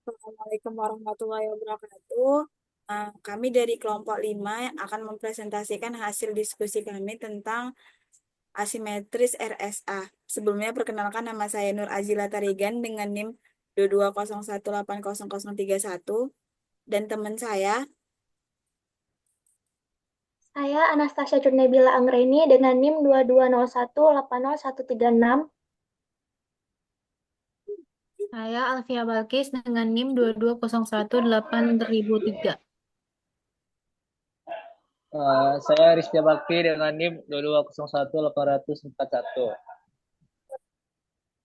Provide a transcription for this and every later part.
Assalamualaikum warahmatullahi wabarakatuh. Kami dari kelompok 5 yang akan mempresentasikan hasil diskusi kami tentang asimetris RSA. Sebelumnya perkenalkan nama saya Nur Azila Tarigan dengan NIM 220180031 dan teman saya. Saya Anastasia Jurnebila Anggreni dengan NIM 2201808136. Saya Alfia Balkis dengan NIM 22018.003. Saya Rizky Bakti dengan NIM 22018841.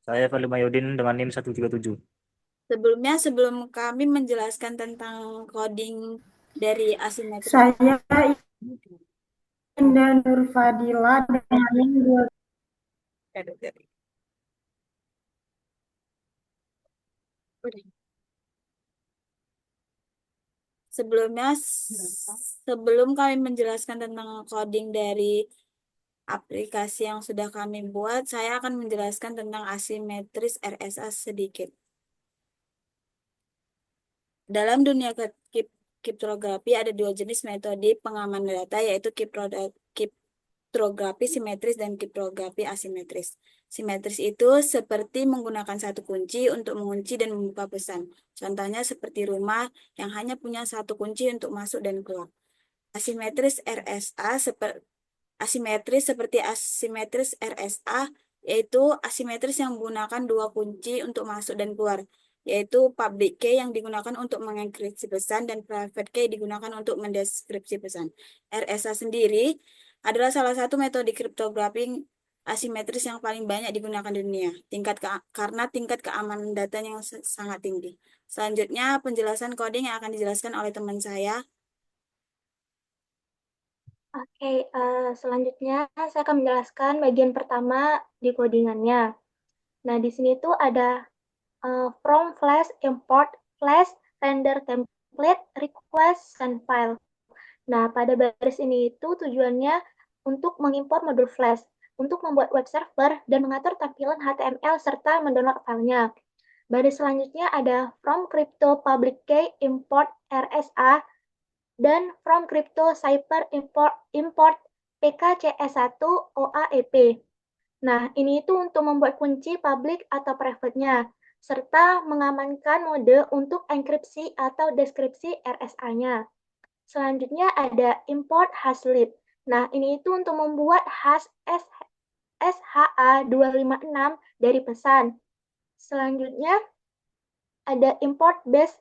Saya Fadli Mayudin dengan NIM 137. Sebelum kami menjelaskan tentang coding dari asimetris. Saya Indah Nurfadila dengan NIM 2. Sebelumnya, sebelum kami menjelaskan tentang coding dari aplikasi yang sudah kami buat, saya akan menjelaskan tentang asimetris RSA sedikit. Dalam dunia kriptografi ada dua jenis metode pengamanan data, yaitu kriptografi simetris dan kriptografi asimetris. Simetris itu seperti menggunakan satu kunci untuk mengunci dan membuka pesan. Contohnya seperti rumah yang hanya punya satu kunci untuk masuk dan keluar. Asimetris RSA seperti asimetris RSA, yaitu asimetris yang menggunakan dua kunci untuk masuk dan keluar, yaitu public key yang digunakan untuk mengenkripsi pesan dan private key digunakan untuk mendeskripsi pesan. RSA sendiri adalah salah satu metode kriptografi asimetris yang paling banyak digunakan di dunia, karena tingkat keamanan datanya yang sangat tinggi. Selanjutnya, penjelasan coding yang akan dijelaskan oleh teman saya. Oke, selanjutnya saya akan menjelaskan bagian pertama di codingannya. Nah, di sini tuh ada from flash, import flash, render template, request, send file. Nah, pada baris ini itu tujuannya untuk mengimpor modul flash, untuk membuat web server, dan mengatur tampilan HTML serta mendownload filenya. Baris selanjutnya ada from crypto public key import RSA dan from crypto cipher import PKCS1 OAEP. Nah, ini itu untuk membuat kunci public atau private-nya, serta mengamankan mode untuk enkripsi atau deskripsi RSA-nya. Selanjutnya ada import hashlib. Nah, ini itu untuk membuat hash SHA-256 dari pesan. Selanjutnya ada import base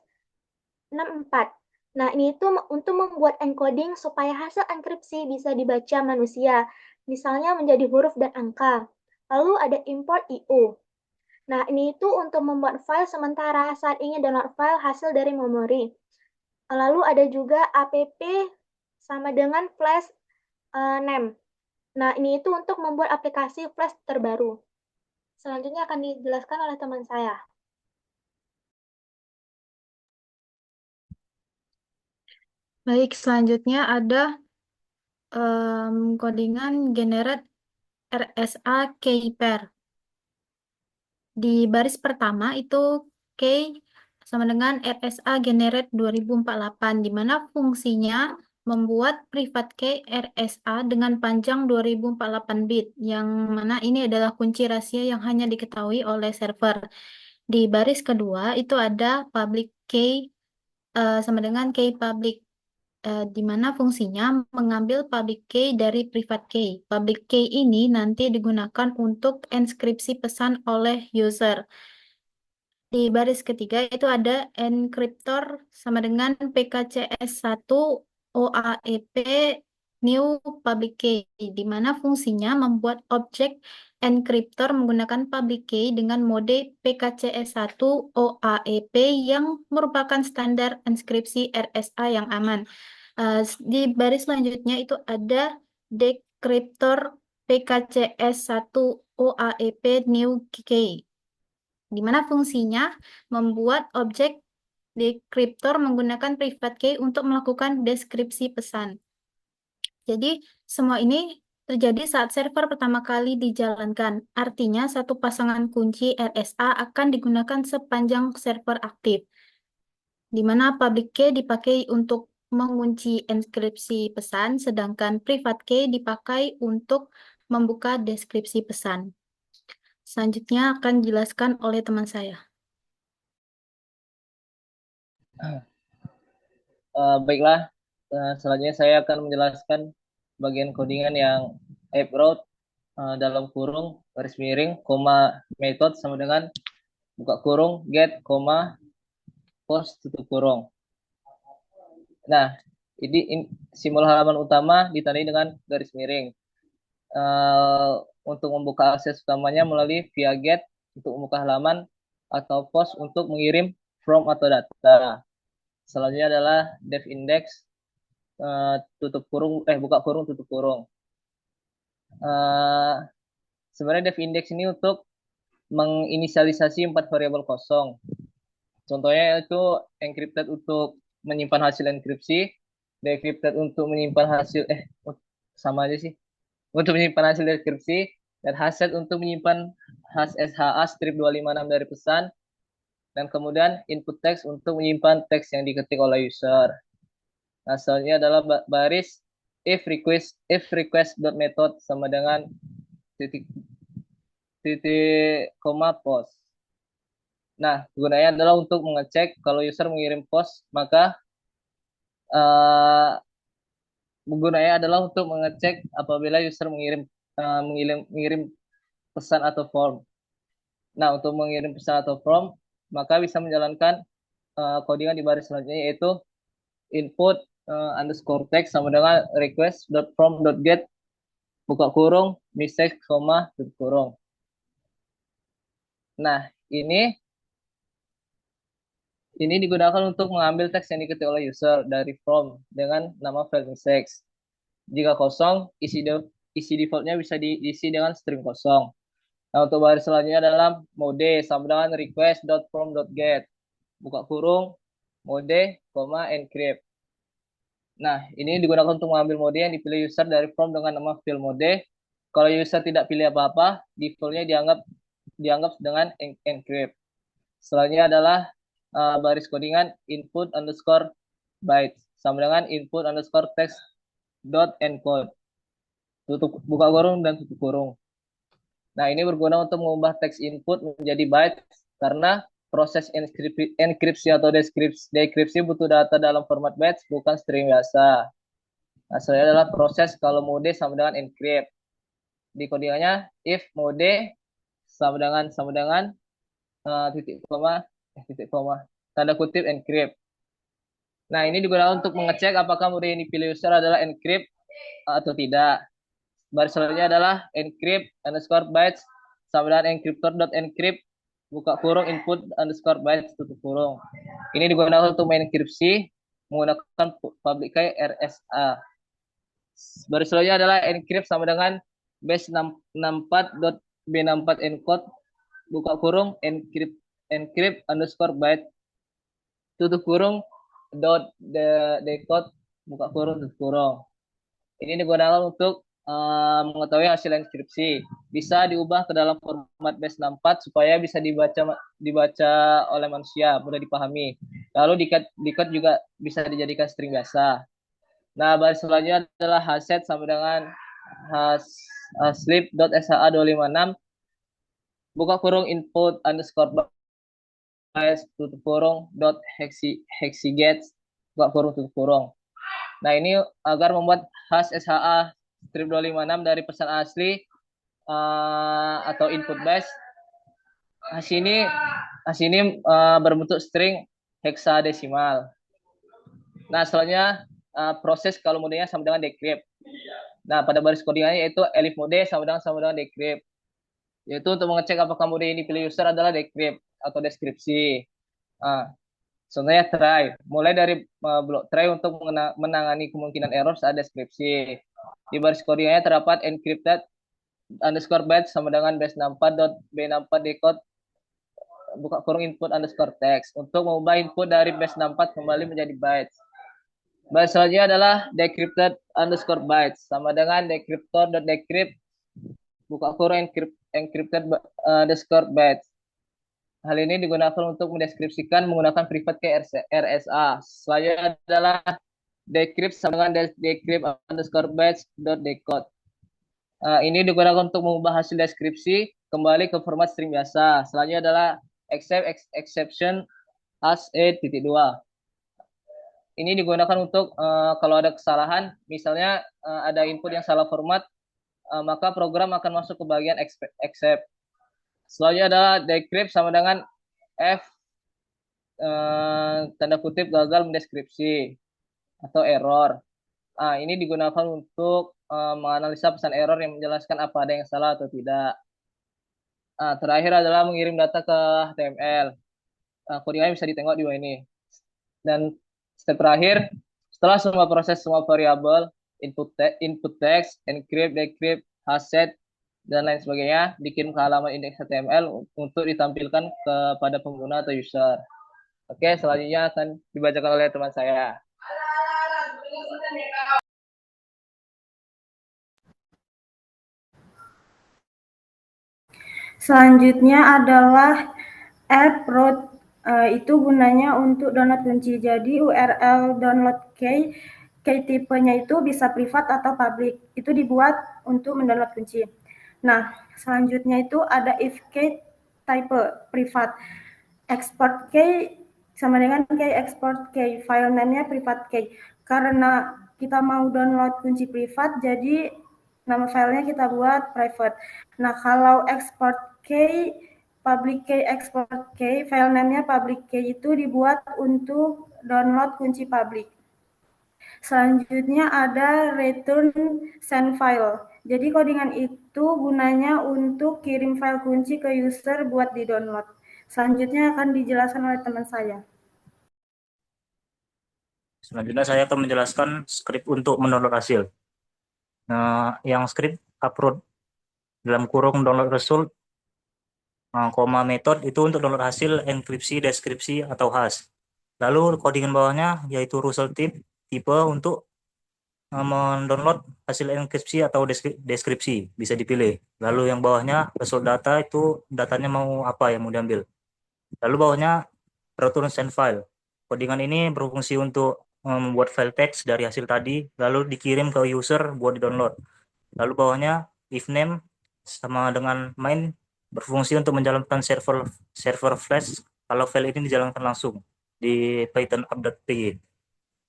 64. Nah, ini itu untuk membuat encoding supaya hasil enkripsi bisa dibaca manusia, misalnya menjadi huruf dan angka. Lalu ada import IO. Nah, ini itu untuk membuat file sementara saat ingin download file hasil dari memori. Lalu ada juga app sama dengan flash name. Nah, ini itu untuk membuat aplikasi flash terbaru. Selanjutnya akan dijelaskan oleh teman saya. Baik, selanjutnya ada codingan generate RSA key pair. Di baris pertama itu key sama dengan RSA generate 2048, di mana fungsinya membuat private key RSA dengan panjang 2048 bit, yang mana ini adalah kunci rahasia yang hanya diketahui oleh server. Di baris kedua itu ada public key sama dengan key public, di mana fungsinya mengambil public key dari private key. Public key ini nanti digunakan untuk enskripsi pesan oleh user. Di baris ketiga itu ada encryptor sama dengan PKCS1 OAEP new public key, di mana fungsinya membuat objek encryptor menggunakan public key dengan mode PKCS1 OAEP yang merupakan standar enskripsi RSA yang aman. Di baris selanjutnya itu ada decryptor PKCS1 OAEP new key, di mana fungsinya membuat objek decryptor menggunakan private key untuk melakukan deskripsi pesan. Jadi, semua ini terjadi saat server pertama kali dijalankan. Artinya, satu pasangan kunci RSA akan digunakan sepanjang server aktif. di mana public key dipakai untuk mengunci enkripsi pesan, sedangkan private key dipakai untuk membuka deskripsi pesan. Selanjutnya akan dijelaskan oleh teman saya. Baiklah, selanjutnya saya akan menjelaskan bagian codingan yang wrote dalam kurung garis miring koma method sama dengan buka kurung get koma post tutup kurung. Nah, ini simbol halaman utama ditandai dengan garis miring. Untuk membuka akses utamanya melalui via get untuk membuka halaman atau post untuk mengirim from atau data. Selanjutnya adalah dev index tutup kurung buka kurung tutup kurung. Sebenarnya dev index ini untuk menginisialisasi 4 variabel kosong. Contohnya itu encrypted untuk menyimpan hasil enkripsi, decrypted untuk menyimpan hasil sama aja sih. Untuk menyimpan hasil deskripsi, dan hashed untuk menyimpan hash SHA strip 256 dari pesan, dan kemudian input text untuk menyimpan teks yang diketik oleh user. Nah, selanjutnya adalah baris if request dot method sama dengan titik koma post. Nah, gunanya adalah untuk mengecek kalau user mengirim post, maka gunanya adalah untuk mengecek apabila user mengirim pesan atau form. Nah, untuk mengirim pesan atau form, maka bisa menjalankan codingan di baris selanjutnya, yaitu input underscore text sama dengan request.from.get buka kurung message koma tutup kurung. Nah, ini digunakan untuk mengambil teks yang diketik oleh user dari from dengan nama file message. Jika kosong, isi defaultnya bisa diisi dengan string kosong. Nah, untuk baris selanjutnya adalah mode sama dengan request.from.get buka kurung mode, encrypt. Nah, ini digunakan untuk mengambil mode yang dipilih user dari from dengan nama field mode. Kalau user tidak pilih apa-apa, defaultnya dianggap dengan encrypt. Selanjutnya adalah baris codingan input underscore bytes sama dengan input underscore text dot encode. Buka kurung dan tutup kurung. Nah, ini berguna untuk mengubah teks input menjadi bytes karena proses enkripsi atau dekripsi butuh data dalam format bytes, bukan string biasa. Nah, selanjutnya adalah proses kalau mode sama dengan encrypt. Di codingannya if mode sama dengan titik koma tanda kutip encrypt. Nah, ini digunakan untuk mengecek apakah mode yang dipilih user adalah encrypt atau tidak. Baris selanjutnya adalah encrypt underscore bytes sama dengan encryptor.encrypt buka kurung input underscore bytes tutup kurung. Ini digunakan untuk mengenkripsi menggunakan public key RSA. Baris selanjutnya adalah encrypt sama dengan base64.b64 encode buka kurung encrypt underscore byte tutup kurung decode buka kurung tutup kurung. Ini digunakan untuk mengetahui hasil enkripsi. Bisa diubah ke dalam format base64 supaya bisa dibaca oleh manusia, mudah dipahami. Lalu dikat juga bisa dijadikan string biasa. Nah, baris selanjutnya adalah hashed sama dengan sleep.sha256 buka kurung input underscore bytes tutup kurung hexigets buka kurung tutup kurung. Nah, ini agar membuat hash SHA strip 256 dari pesan asli atau input base. Hash ini berbentuk string heksadesimal. Nah, selanjutnya proses kalau modenya sama dengan decrypt. Nah, pada baris codingannya yaitu elif mode sama dengan decrypt. Yaitu untuk mengecek apakah mode yang dipilih user adalah decrypt atau deskripsi. Contohnya try, mulai dari blok try untuk menangani kemungkinan error saat deskripsi. Di baris codingannya terdapat encrypted underscore bytes sama dengan base64.b64 decode buka kurung input underscore text untuk mengubah input dari base64 kembali menjadi bytes. Baris selanjutnya adalah decrypted underscore bytes sama dengan decryptor.decrypt buka kurung encrypted underscore bytes Hal ini digunakan untuk mendeskripsikan menggunakan private key RSA. Selanjutnya adalah decrypt sama dengan decrypt underscore batch dot decode. Ini digunakan untuk mengubah hasil deskripsi kembali ke format string biasa. Selanjutnya adalah exception as a.2. Ini digunakan untuk kalau ada kesalahan, misalnya ada input yang salah format, maka program akan masuk ke bagian except. Selanjutnya adalah decrypt sama dengan F tanda kutip gagal mendeskripsi atau error. Ini digunakan untuk menganalisa pesan error yang menjelaskan apa ada yang salah atau tidak. Terakhir adalah mengirim data ke HTML. Codingannya bisa ditengok di bawah ini. Dan step terakhir, setelah semua proses semua variabel, input text, encrypt, decrypt, hasset, dan lain sebagainya, dikirim ke halaman index HTML untuk ditampilkan kepada pengguna atau user. Oke, selanjutnya akan dibacakan oleh teman saya. Selanjutnya adalah app root. Itu gunanya untuk download kunci. Jadi URL download key tipenya itu bisa privat atau public. Itu dibuat untuk mendownload kunci. Nah, selanjutnya itu ada if key type privat. Export key sama dengan key export key. File name-nya privat key. Karena kita mau download kunci privat, jadi nama filenya kita buat private. Nah, kalau export key, public key, export key, file name-nya public key itu dibuat untuk download kunci public. Selanjutnya ada return send file. Jadi codingan itu gunanya untuk kirim file kunci ke user buat di-download. Selanjutnya akan dijelaskan oleh teman saya. Selanjutnya saya akan menjelaskan skrip untuk mendownload hasil. Nah, yang skrip upload dalam kurung download result, koma method itu untuk download hasil enkripsi, deskripsi, atau hash. Lalu codingan bawahnya yaitu result tipe untuk mendownload hasil enkripsi atau deskripsi, bisa dipilih. Lalu yang bawahnya result data itu datanya mau apa yang mau diambil. Lalu bawahnya return send file. Codingan ini berfungsi untuk membuat file teks dari hasil tadi, lalu dikirim ke user buat di-download. Lalu bawahnya if name sama dengan main berfungsi untuk menjalankan server flash kalau file ini dijalankan langsung di Python update.py.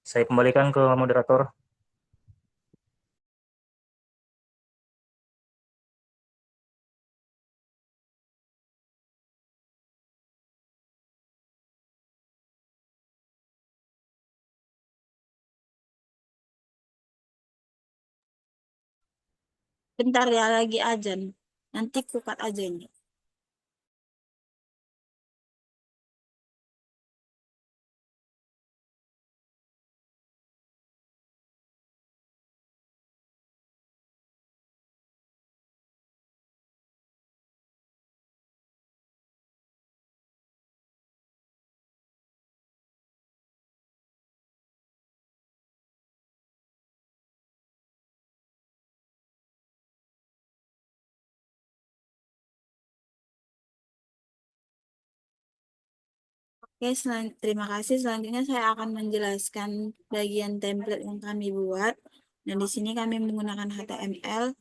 Saya kembalikan ke moderator. Bentar ya, lagi ajan. Nanti kukat aja ini. Oke, terima kasih. Selanjutnya saya akan menjelaskan bagian template yang kami buat. Dan di sini kami menggunakan HTML.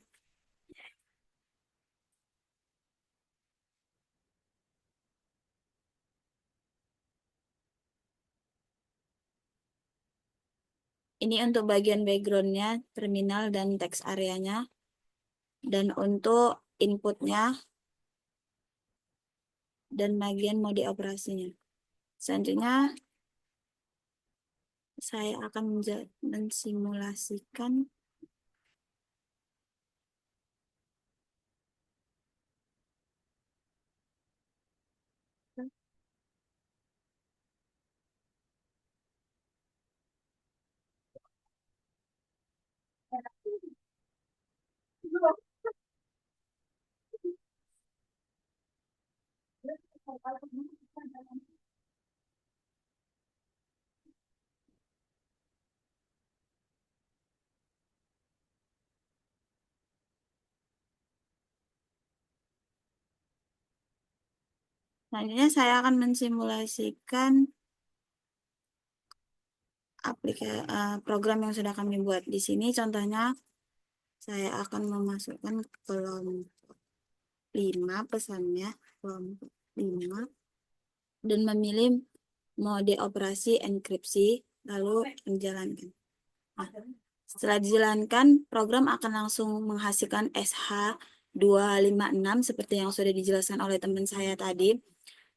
Ini untuk bagian background-nya, terminal dan teks areanya. Dan untuk inputnya dan bagian mode operasinya. Selanjutnya saya akan mensimulasikan Selanjutnya saya akan mensimulasikan program yang sudah kami buat. Di sini contohnya saya akan memasukkan kelompok 5 pesannya, kelompok 5, dan memilih mode operasi enkripsi, lalu menjalankan. Nah, setelah dijalankan, program akan langsung menghasilkan SH256 seperti yang sudah dijelaskan oleh teman saya tadi,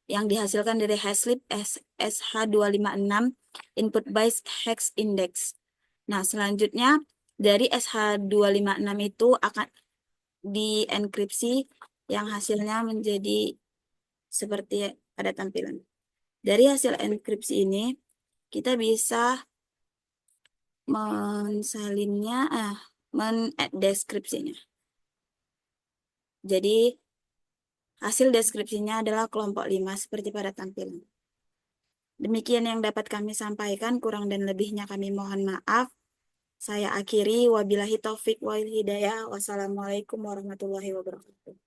yang dihasilkan dari hashlib SH256 input by hex index. Nah, selanjutnya dari SH256 itu akan dienkripsi yang hasilnya menjadi seperti pada tampilan. Dari hasil enkripsi ini, kita bisa mensalinnya, mendeskripsinya. Jadi, hasil deskripsinya adalah kelompok 5 seperti pada tampilan. Demikian yang dapat kami sampaikan, kurang dan lebihnya kami mohon maaf. Saya akhiri, wabillahi taufik wal hidayah. Wassalamualaikum warahmatullahi wabarakatuh.